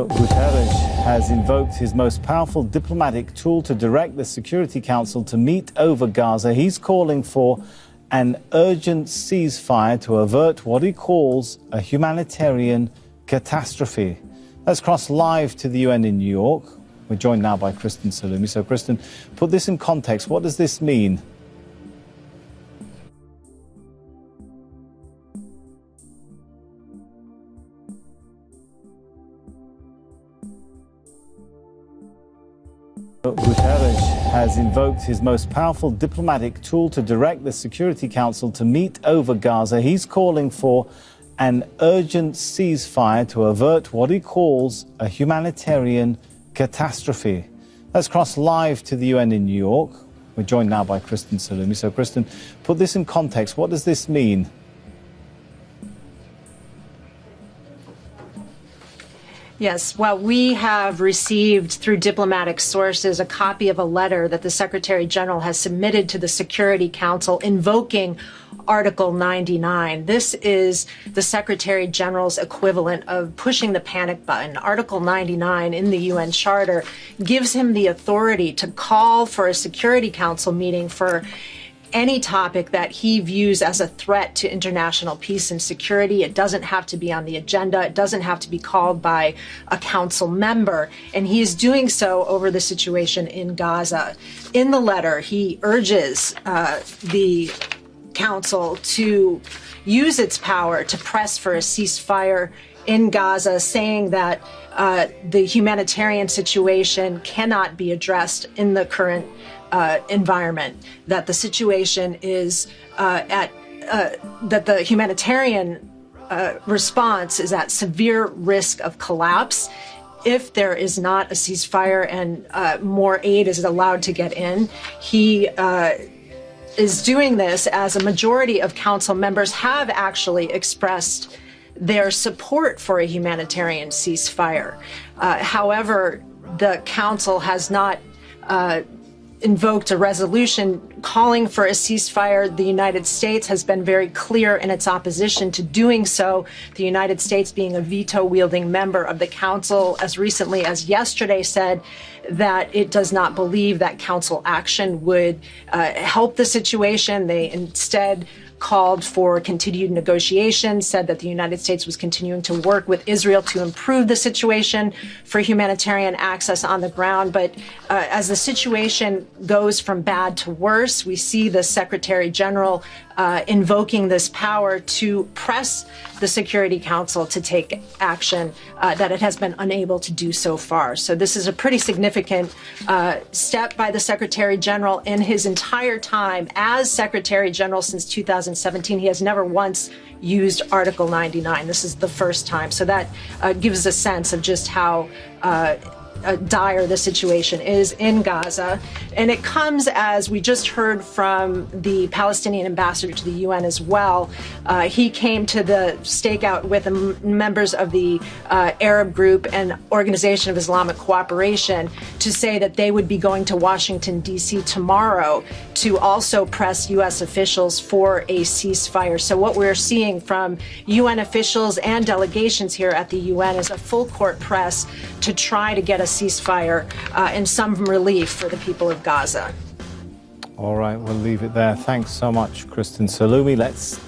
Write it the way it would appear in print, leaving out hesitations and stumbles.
Guterres has invoked his most powerful diplomatic tool to direct the Security Council to meet over Gaza. He's calling for an urgent ceasefire to avert what he calls a humanitarian catastrophe. Let's cross live to the UN in New York. We're joined now by Kristen Salumi. So, Kristen, put this in context. What does this mean? Guterres has invoked his most powerful diplomatic tool to direct the Security Council to meet over Gaza. He's calling for an urgent ceasefire to avert what he calls a humanitarian catastrophe. Let's cross live to the UN in New York. We're joined now by Kristen Salumi. So, Kristen, put this in context. What does this mean? Yes, well, we have received through diplomatic sources a copy of a letter that the Secretary General has submitted to the Security Council invoking Article 99. This is the Secretary General's equivalent of pushing the panic button. Article 99 in the UN Charter gives him the authority to call for a Security Council meeting for any topic that he views as a threat to international peace and security. It doesn't have to be on the agenda. It doesn't have to be called by a council member. And he is doing so over the situation in Gaza. In the letter, he urges the council to use its power to press for a ceasefire in Gaza, saying that the humanitarian situation cannot be addressed in the current environment, that the situation is that the humanitarian response is at severe risk of collapse if there is not a ceasefire and more aid is allowed to get in. He is doing this as a majority of council members have actually expressed their support for a humanitarian ceasefire. However, the council has not invoked a resolution calling for a ceasefire. The United States has been very clear in its opposition to doing so. The United States, being a veto-wielding member of the Council, as recently as yesterday said that it does not believe that Council action would help the situation. They instead called for continued negotiations, said that the United States was continuing to work with Israel to improve the situation for humanitarian access on the ground. But as the situation goes from bad to worse, we see the Secretary General invoking this power to press the Security Council to take action that it has been unable to do so far. So this is a pretty significant step by the Secretary General. In his entire time as Secretary General since 2017, he has never once used Article 99. This is the first time. So that gives a sense of just how dire the situation is in Gaza. And it comes as we just heard from the Palestinian ambassador to the UN as well. He came to the stakeout with members of the Arab group and Organization of Islamic Cooperation to say that they would be going to Washington, D.C. tomorrow to also press U.S. officials for a ceasefire. So what we're seeing from UN officials and delegations here at the UN is a full court press to try to get a ceasefire and some relief for the people of Gaza. All right, we'll leave it there. Thanks so much, Kristen Salumi. Let's